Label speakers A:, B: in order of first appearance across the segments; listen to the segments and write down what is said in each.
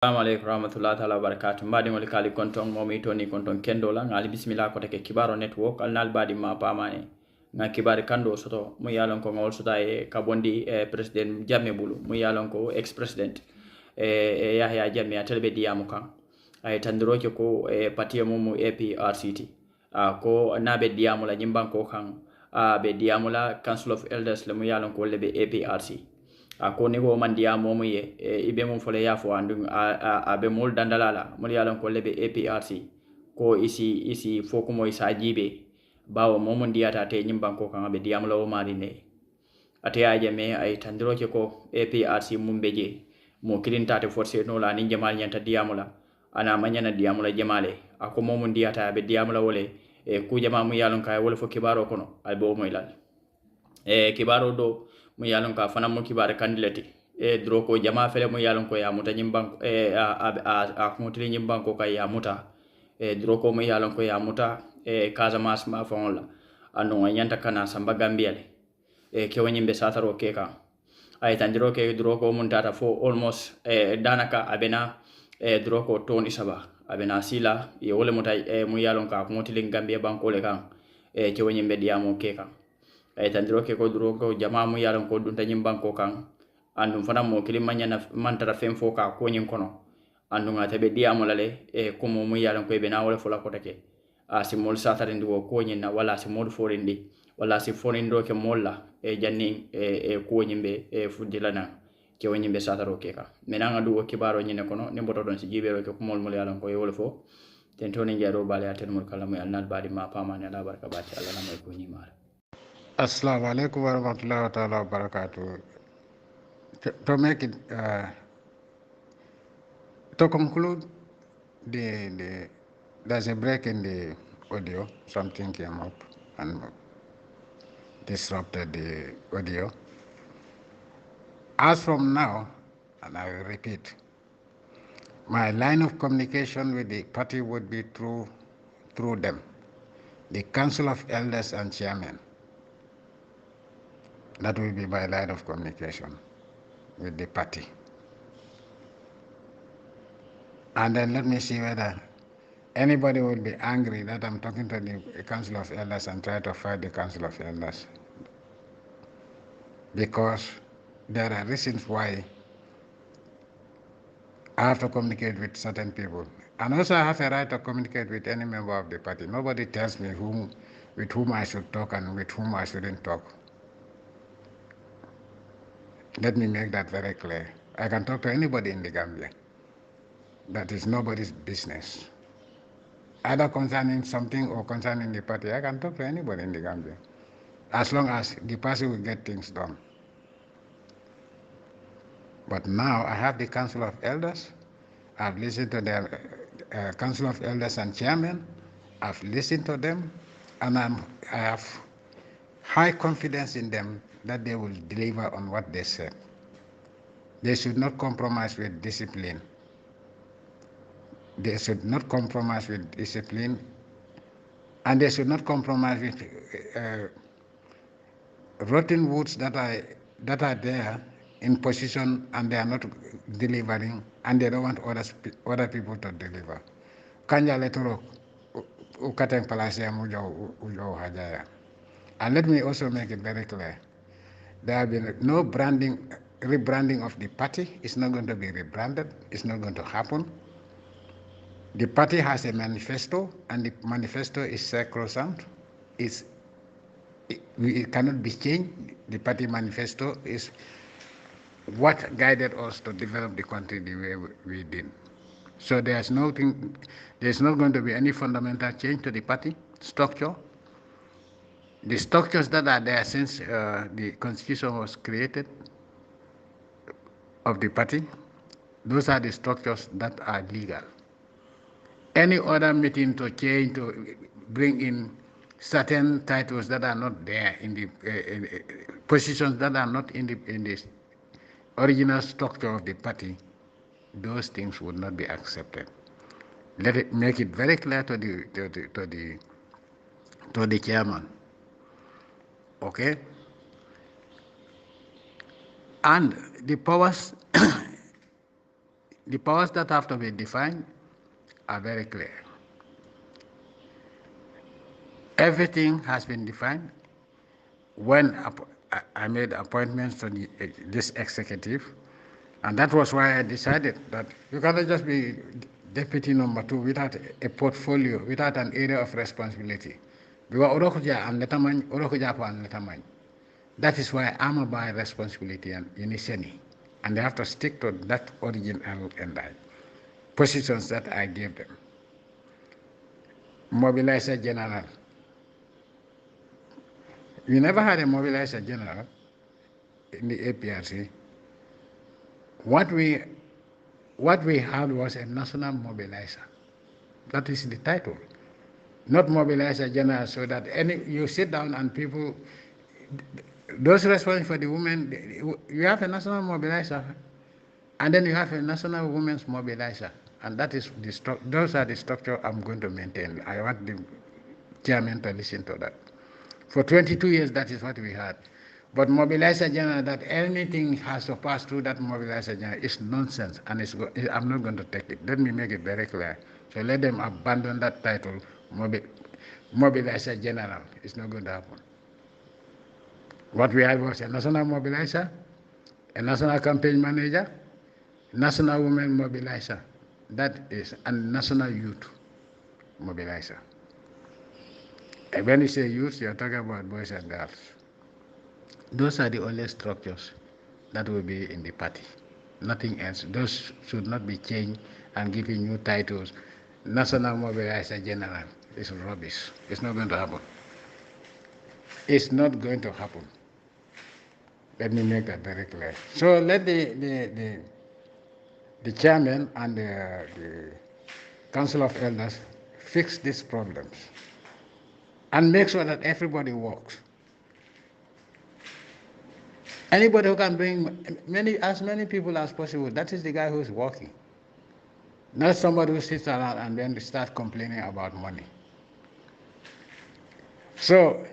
A: Assalamu alaikum warahmatullahi ta'ala wabarakatuh. Mbadi ngoli kali konton momi toni konton kendo la ngali bismillah ko take kibaro network al nal badi ma pamane nga kibari kando soto mu yalon ko ngol soto e kabondi president Jammeh bulu mu yalon ko ex president Yahya Jammeh atelbe diamu kan ay tandiro ko parti mu APRCT ko nabe diamu la nyimbanko kan be diamu la Council of Elders le mu yalon ko lebe APRC ko ni ko man diya momu ye ibe mum fole ya fo andu abe mol dandalala mol yalan ko lebe APRC ko isi foko moy sa jibe bawo momu ndiyata te nyimbanko kan be diyam lawo marine ate aje me ay tandiro ke ko APRC mum beje mo kilintate force no la ni jamal nyanta diyamula ana manyana diyamula jamale ako momu ndiyata be diyamula wole ku jama mu yalon kay wala fo kibaro kono albo moy lal kibaro do mu yalon ka fana mo kibare kandilati dro ko jama fele mu yalon ko ya muta nyimbanko a mutili nyimbanko kay ya muta dro ko mu yalon ko ya muta Casamance ma fon la anu nyanta kana samba gambiale ke wonyimbe sataro ke kan ay tandiro ke dro ko mun tata fo almost danaka abena dro ko toni saba abena sila ye wole muta mu yalon ka mutili gambia banko le kan ke wonyimbe diamo ke kan ay tandiro ke ko dro ko jama mu yalon ko dunta nyimbanko kan andum fana mo kili manyana mantara fem fo ka ko nyin kono andum ngata be diamo lale ko mo mu yalon ko be na wala fola ko take si mol satarindi wo ko nyin na wala si mod forindi wala si forindo ke molla janni ko nyimbe fudilana ke wonyimbe sataro ke ka menanga du kibaro nyine kono ne boto don si jibero ke ko mol mol yalon ko wala fo ten toni jaro bale aten mol kala mo annal badi ma pamane ala barka bati Allah na mo ko nyimara.
B: Assalamu alaikum warahmatullahi ta'ala wabarakatuh. To make it, to conclude, there's a break in the audio. Something came up and disrupted the audio. As from now, and I will repeat, my line of communication with the party would be through them, the Council of Elders and Chairmen. That will be my line of communication with the party. And then let me see whether anybody will be angry that I'm talking to the Council of Elders and try to fight the Council of Elders. Because there are reasons why I have to communicate with certain people. And also I have a right to communicate with any member of the party. Nobody tells me with whom I should talk and with whom I shouldn't talk. Let me make that very clear. I can talk to anybody in the Gambia. That is nobody's business. Either concerning something or concerning the party, I can talk to anybody in the Gambia, as long as the party will get things done. But now I have the Council of Elders. I've listened to the Council of Elders and Chairman. I've listened to them, and I have high confidence in them that they will deliver on what they said. They should not compromise with discipline. They should not compromise with discipline, and they should not compromise with rotten woods that are there in position and they are not delivering, and they don't want other people to deliver. Kanya letoro ukateng palasia ujo hajaya. And let me also make it very clear. There have been no rebranding of the party. It's not going to be rebranded. It's not going to happen. The party has a manifesto, and the manifesto is sacrosanct. It cannot be changed. The party manifesto is what guided us to develop the country the way we did. So there's not going to be any fundamental change to the party structure. The structures that are there since the constitution was created of the party, those are the structures that are legal. Any other meeting to change, to bring in certain titles that are not there in the positions that are not in the original structure of the party, those things would not be accepted. Let it make it very clear to the chairman. Okay? And the powers The powers that have to be defined are very clear. Everything has been defined. When I made appointments to this executive, and that was why I decided that you cannot just be deputy number 2 without a portfolio, without an area of responsibility. That is why I'm about responsibility and uniseni. And they have to stick to that original and positions that I gave them. Mobilizer general. We never had a mobilizer general in the APRC. What we had was a national mobilizer. That is the title. Not mobilizer general, so that you sit down and people, those responsible for the women, you have a national mobilizer, and then you have a national women's mobilizer, and that is those are the structure I'm going to maintain. I want the chairman to listen to that. For 22 years, that is what we had. But mobilizer general, that anything has to pass through that mobilizer general is nonsense, and I'm not going to take it. Let me make it very clear. So let them abandon that title, mobilizer general. It's not going to happen. What we had was a national mobilizer, a national campaign manager, national women mobilizer, that is, and national youth mobilizer. And when you say youth, you're talking about boys and girls. Those are the only structures that will be in the party. Nothing else. Those should not be changed and given new titles. National Mobilizer General is rubbish. It's not going to happen. It's not going to happen. Let me make that very clear. So let the chairman and the Council of Elders fix these problems and make sure that everybody works. Anybody who can bring as many people as possible, that is the guy who's working. Not somebody who sits around and then start complaining about money. So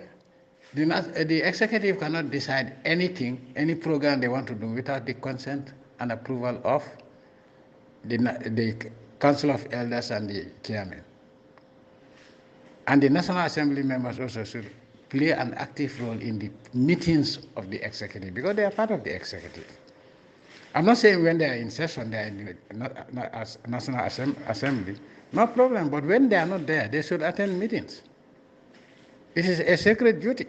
B: the executive cannot decide anything, any program they want to do without the consent and approval of the Council of Elders and the chairman. And the National Assembly members also should play an active role in the meetings of the executive because they are part of the executive. I'm not saying when they are in session, they are not as National Assembly, no problem, but when they are not there, they should attend meetings. It is a sacred duty.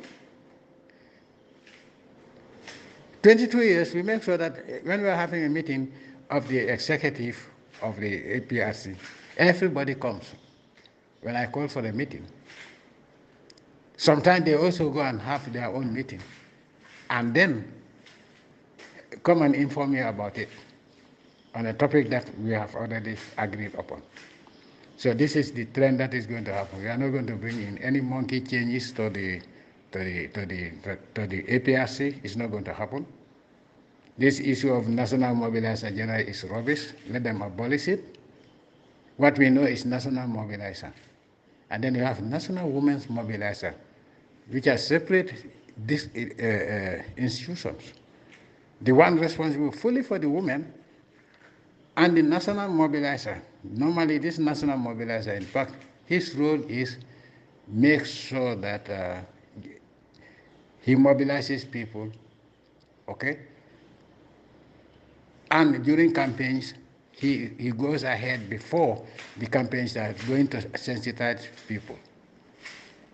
B: 22 years, we make sure that when we are having a meeting of the executive of the APRC, everybody comes. When I call for a meeting, sometimes they also go and have their own meeting and then come and inform me about it on a topic that we have already agreed upon. So this is the trend that is going to happen. We are not going to bring in any monkey changes to the APRC. It's not going to happen. This issue of national mobilizer general is rubbish. Let them abolish it. What we know is national mobilizer. And then you have national women's mobilizer, which are separate institutions. The one responsible fully for the women and the national mobilizer. Normally this national mobilizer, in fact, his role is make sure that he mobilizes people, okay? And during campaigns, he goes ahead before the campaigns are going to sensitize people.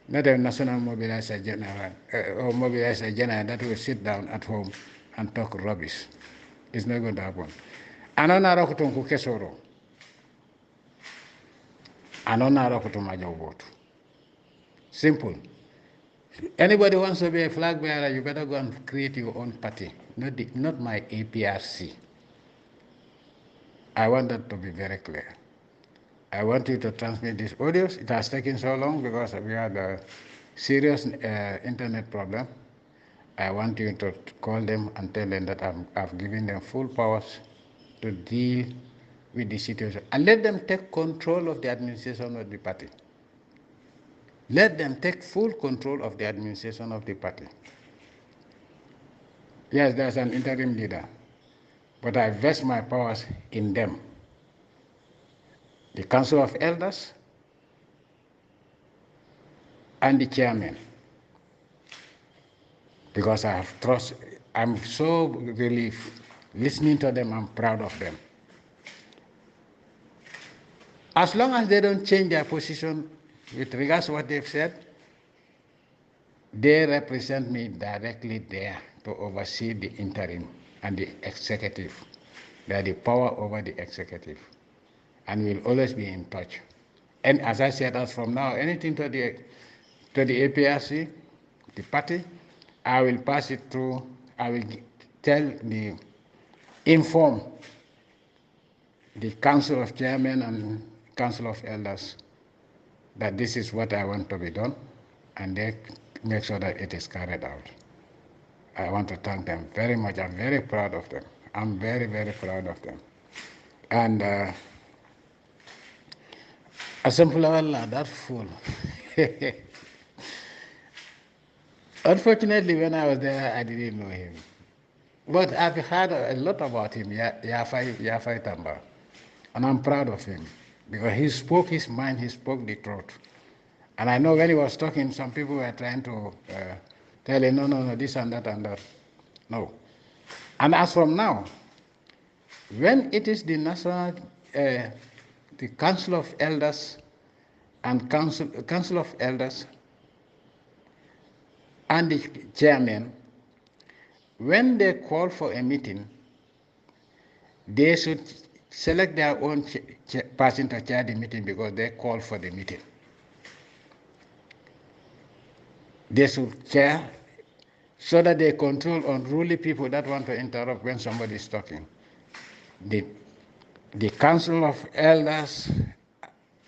B: Not a national mobilizer general or mobilizer general that will sit down at home and talk rubbish. It's not going to happen. Anona rokuton ku kesoro. Anona rokuton majo vote. Simple. Anybody wants to be a flag bearer, you better go and create your own party. Not my APRC. I want that to be very clear. I want you to transmit these audios. It has taken so long because we had a serious internet problem. I want you to call them and tell them that I've given them full powers to deal with the situation. And let them take control of the administration of the party. Let them take full control of the administration of the party. Yes, there's an interim leader, but I vest my powers in them. Council of Elders, and the chairman, because I have trust. I'm so really listening to them. I'm proud of them. As long as they don't change their position with regards to what they've said, they represent me directly there to oversee the interim and the executive. They are the power over the executive, and we'll always be in touch. And as I said, as from now, anything to the APRC, the party, I will pass it through. I will inform the Council of Chairmen and Council of Elders that this is what I want to be done, and they make sure that it is carried out. I want to thank them very much. I'm very proud of them. I'm very, very proud of them. And a simple Allah, that fool. Unfortunately, when I was there, I didn't know him. But I've heard a lot about him, Yafai Tamba. And I'm proud of him because he spoke his mind, he spoke the truth. And I know when he was talking, some people were trying to tell him, no, this and that and that. No. And as from now, when it is the national, the Council of Elders and Council of Elders and the chairman, when they call for a meeting, they should select their own person to chair the meeting because they call for the meeting. They should chair so that they control unruly people that want to interrupt when somebody is talking. The Council of Elders,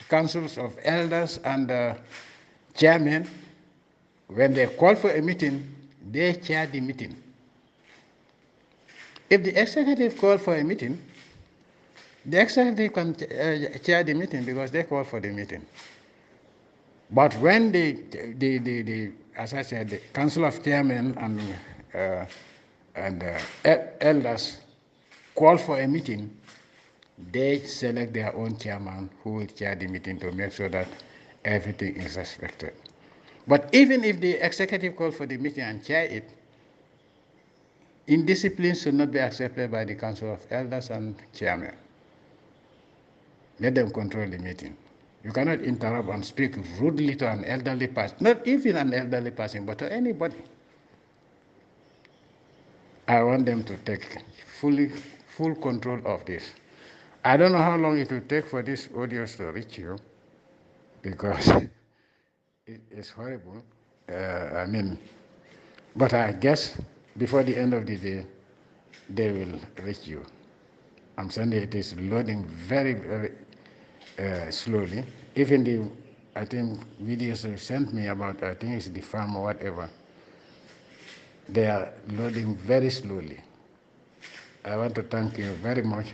B: Councils of Elders and the chairman, when they call for a meeting, they chair the meeting. If the executive call for a meeting, the executive can chair the meeting because they call for the meeting. But when as I said, the Council of Chairmen and Elders call for a meeting, they select their own chairman who will chair the meeting to make sure that everything is respected. But even if the executive call for the meeting and chair it, indiscipline should not be accepted by the Council of Elders and Chairmen. Let them control the meeting. You cannot interrupt and speak rudely to an elderly person, not even an elderly person, but to anybody. I want them to take full control of this. I don't know how long it will take for these audios to reach you, because it's horrible. But I guess before the end of the day, they will reach you. I'm saying it is loading very, very slowly. Even I think videos they sent me about, I think it's the farm or whatever, they are loading very slowly. I want to thank you very much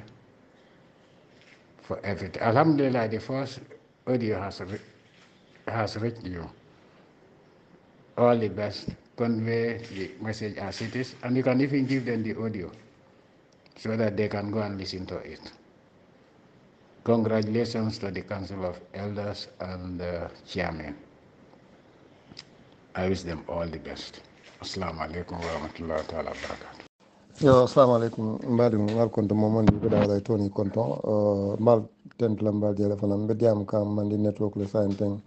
B: for everything. Alhamdulillah, the first audio has reached you. All the best. Convey the message as it is, and you can even give them the audio so that they can go and listen to it. Congratulations to the Council of Elders and the Chairman. I wish them all the best. Assalamu alaikum wa rahmatullahi wa barakatuh.
C: Yo, assalamu alaikum. Mbadi ngal konto momon di beda wala toni konto mal tent la mbal jele fana mbedi am kam mandi network le sainteng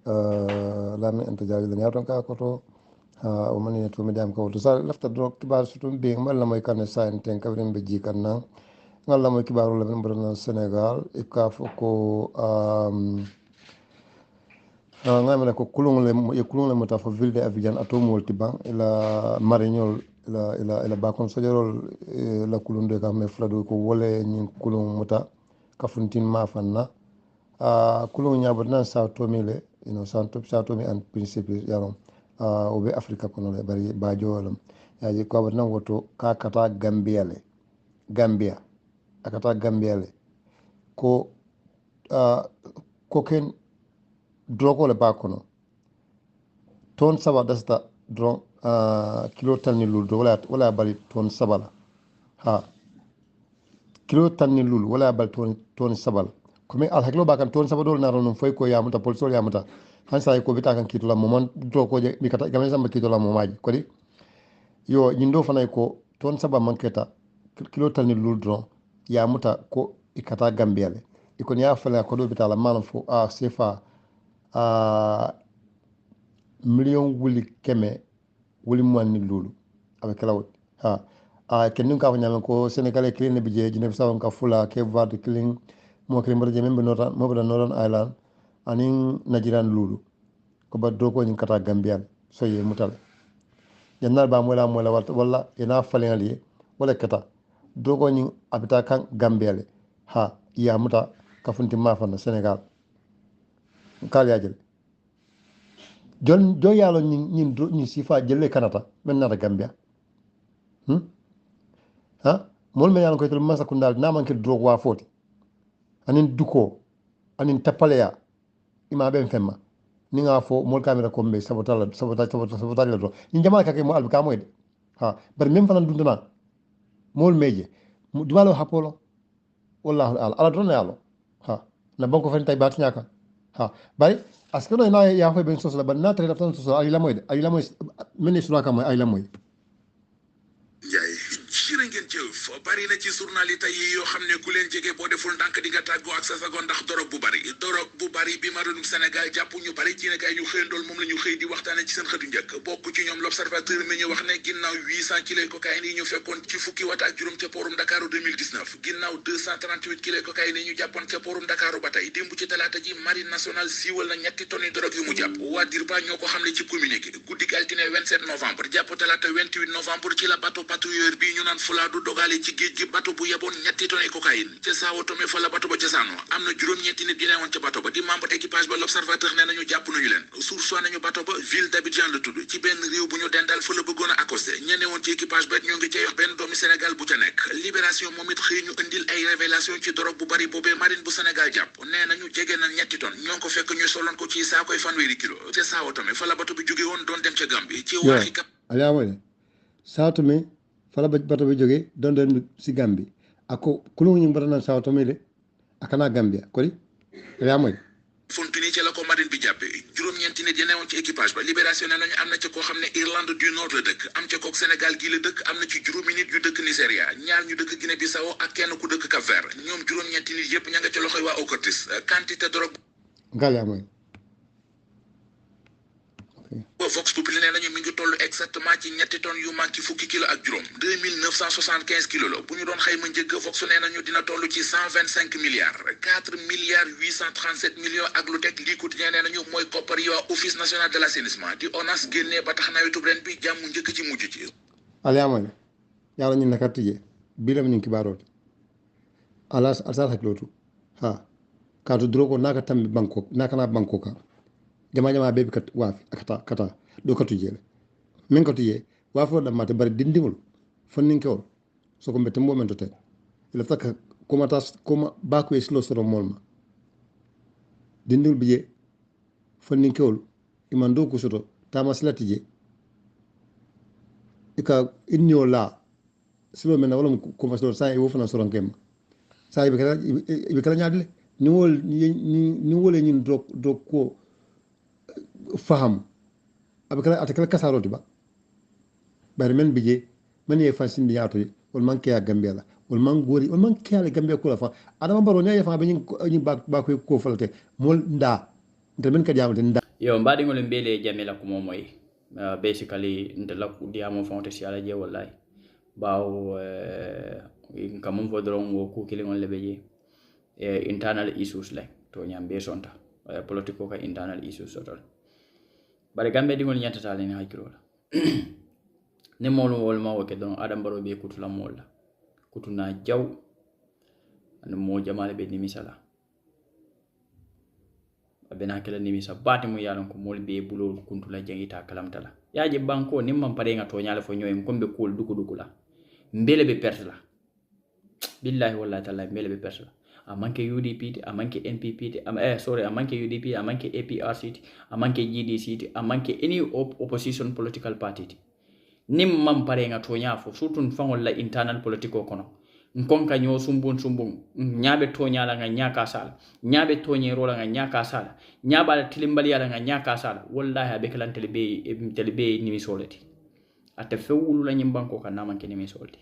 C: la mi enta jaji le nyaton ka koto o mani network mbedi am ko to sa lafta drok kibar sutum be mal la moy kan sainteng ka bren be ji kan na ngal la moy kibaru la ben bro Senegal e ka foko ngamela ko kulung le mota fo ville de Abidjan ato molti ban ila marignol ila bakon sojorol la kulun de kam flado ko wole nyin kulun mota kafuntin ma fanna kulun nyabot nan sa to mile sa to mi an principe yaron o be afrika kono le bari ba jolam yaji ko bat nan woto ka kata gambia akata gambia le ko ken drogo le ba kono ton saba dasta dron kilo tan ni lul do wala bali ton sabala ha kilo tan ni lul wala bali ton sabala comme al haklo ba kan ton sabadol na ron foy ko yamuta polsol yamuta han sa ko bita kan kitola momon do ko je mi kata gamen samba kitola momaji ko di yo nyindo fana ko ton saba manketa kilo tan ni luldron yamuta ko ikata gambiyale ikon ya fala ko do bita la man fo a sefa a million wuli keme wuli man ni lulu avec lawt ha a kenin ka fanya ko senegalais clean bi je jine sa ka fula ke vade clean mo kene mbar jemen be notan mo be northern island anin najiran lulu ko ba do ko nyin kata gambian so ye mutal jannal ba mola mola wala ina falen ali wala kata do ko nyin abita kan gambiale ha ya muta ka funti ma fa senegal kal ya jël jon jo yalo nyin sifa jelle kanata men na gambia ha mol me yalo ko tel masa kundal na man ke drogue wa foti anin duko anin tapaleya ima ben femma ni nga fo mol kamera ko be sabota la do ni jama ka ke mo albi ka moyde ha bar même fanan dunduna mol meje dumalo hapolo wallahu ala don yalo ha na banko fen tay bat nyaka ha bari askano ina ya fo ben sosla ban na tare tan sosla ay la moyde men sura ka moy ay la moy
D: jërë ngeen jëf bari na ci journal yi tey yoo xam ne ku leen jege boo deful ndànk di nga tàggoo ak sa sago ndax dorog bu bari bi maroonum Sénégal jàpp ñu bari ci ne kay ñu xëyandool moom la ñu xëy di waxtaane ci seen xëtu njëkk bokk ci ñoom l'observateur mi ñu wax ne ginnaaw 800 kilos cocaïne yi ñu fekkoon ci fukki wat ak juróom ca poorum Dakaaru 2019 ginnaaw 238 kilos cocaïne yi ñu jàppoon ca poorum Dakaaru ba tey démb ci talaata ji marine nationale siiwal na ñetti tonnes drogue yu mu jàpp waa DIRPA ñoo ko xamle ci communiqué guddik altine 27 novembre jàpp talaata 28 novembre ci la bateau patrouilleur bi ñu naan Fulaadu dogale ci géej gi bateau bu yeboon ñetti tonnes cocaïne ca Sao Tomé fa la bateau ba cosaanoo am na juróom-ñeenti nit yi newoon ca bateau ba di membre équipage ba l'observateur nee nañu jàpp nañu leen source nañu bateau ba ville d'Abidjan la tudd ci benn réew bu ñu dendal fa la bëggoon a accosté ñe newoon ci équipage ba ñoo ngi cay wax benn doomi Sénégal bu ca nekk libération moom it xëy ñu indil ay révélation ci drogue bu bari boobee marine bu Sénégal jàpp nee nañu jege na ñetti tonnes ñoo ngi ko fekk ñu soloon ko ci saakoy fanweeri kilo ca Sao Tomé fa la bateau bi jóge woon doon dem ca Gambie ci waxi
C: Sao Tomé fala bato be joge don den si Gambie ako kulu ñu barana Sao Tomé de akana Gambia ko di ya moy
D: Fontini ci la ko marine bi jàppe juróom-ñeenti nit yi newoon ci équipage ba libération ne nañu am na ca koo xam ne Irlande du Nord la dëkk am ca kook Sénégal gii la dëkk am na ci juróomi nit yu dëkk Nigeria ñaar ñu dëkk Guinée Bissau ak kenn ku dëkk Cap Vert ñoom juróom-ñeenti nit yépp ña nga ca loxoy waa OCRTIS quantité drogue
C: ngal ya moy
D: Vox Populi nee nañu mi ngi toll exactement ci ñetti tonnes yu manqué fukki kilo ak juróom 2975 kilos la bu ñu doon xayma njëgg Vox nee nañu dina toll ci 125 milliards 4 milliards 837 millions ak lu teg lii quotidien nee nañu mooy koppar yi waa office national de l'assainissement di ONAS génnee ba tax nawetu ren bi jàmm njëkk ci mujj ci
C: aliamoy yalla ñu nakar tije bilam ñu kibarot alas asal haklotu ha kaatu drogo naka tambi Bangkok naka na Bangkok jama bebi kat wafi kata do katu jele min katu ye wafo da mate bari dindimul fonnin kewol so ko mbete momento te ila taka koma baku e slo soro molma dindul biye fonnin kewol iman do ko soto tama silati je ika innio la silo men wala ko faslo sa e wofana soron kem sa ibe kala nyaadle ni wol ni drog ko faham abakala atakala kasaroti ba bari men bije man ye fasin biyato wal man ke ya gambia la wal man gori wal man ke ya gambia ko la fa adama baro ne ya fa be ni ba ko falte mol nda nte men ka jamate nda
A: yo mbadi ngol mbele jamela ko moy basically ndela ku diamo fonte si ala je wallahi bawo kamum fodron wo ku kili ngol lebeje internal issues like to nyambe sonta political ka internal issues sotol bare gambe dingol nyantata len haykiro la ne molu wol ma woke don adam baro be kutula molla kutuna jaw an mo jamale be ni misala abena kala ni misa bati mu yalon ko mol be bulol kuntula jangita kalamtala yaaje banko nimman pare nga to nyala fo nyoy kombe kul duku la mbele be perte la billahi wallahi taala mbele be perte la a manque UDP a manque NPP a manque UDP a manque APRC a manque GDC a manque any opposition political party nim mam pare nga to nyafo surtout fangol la internal political kono nkonka nyo sumbun nyabe tonya la nga nyaka sala nyabe tonye rola nga nyaka sala nyaba tilimbali ala nga nyaka sala wallahi abe kalan telebe ni misolati ate fewulu la nyimbanko ka naman ke ni misolati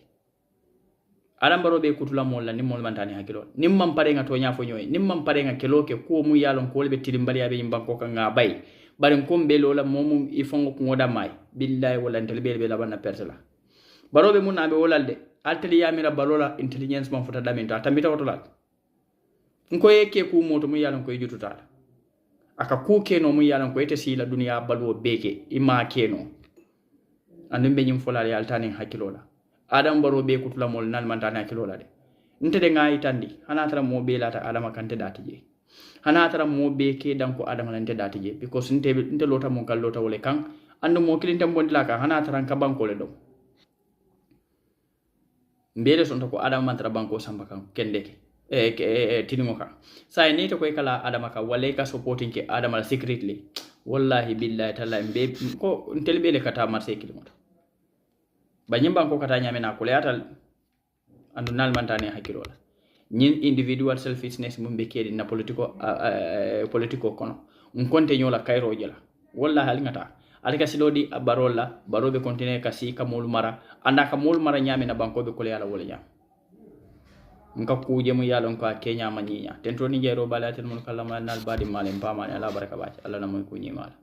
A: alam baro be kutula molla ni mol mantani hakilo nimman pare nga tonya fo nyoy nimman pare nga keloke ko mu yalon ko be tilimbali abe nyimbanko ka nga bay bari kombe lola momum ifongo ko ngoda may billahi wala telebe be labanna persela baro be mun abe wolalde alteli yamira balola intelligence man fota daminta tambita wotolal nko yeke ku moto mu yalan ko yututala aka ku keno mu yalan ko ete sila dunya balwo beke ima keno andum be nyim folal yaltani hakilola adam baro be kutula mol nan man tan hakilola de nte de ngai tandi hana tara mo be lata adama kante dati je hana tara mo be ke danko adama lante dati je because nte lota mo kallota wole kan andu mo kilinte bondila ka hana tara ka banko le do mbele sonto ko adama mantara banko samba kan kendeke tinimo kan say ni to koy kala adama ka wale ka supporting ke adama secretly wallahi billahi taala mbe ko ntelbele kata marse kilimoto banyim banko kata nyamena ko leatal andu nal mantane hakirola nyin individual selfishness mum be kedi na politico kono nkonte nyola kayro jela wallahi alingata alika silodi barola barobe continue kasi kamul mara anda kamul mara nyame na banko be ko yala wala nyam nka kuje mu yalon ko kenya manyinya tento ni jero balatel mun kala nal badi malen pamane ala baraka baci alla na moy ko nyimal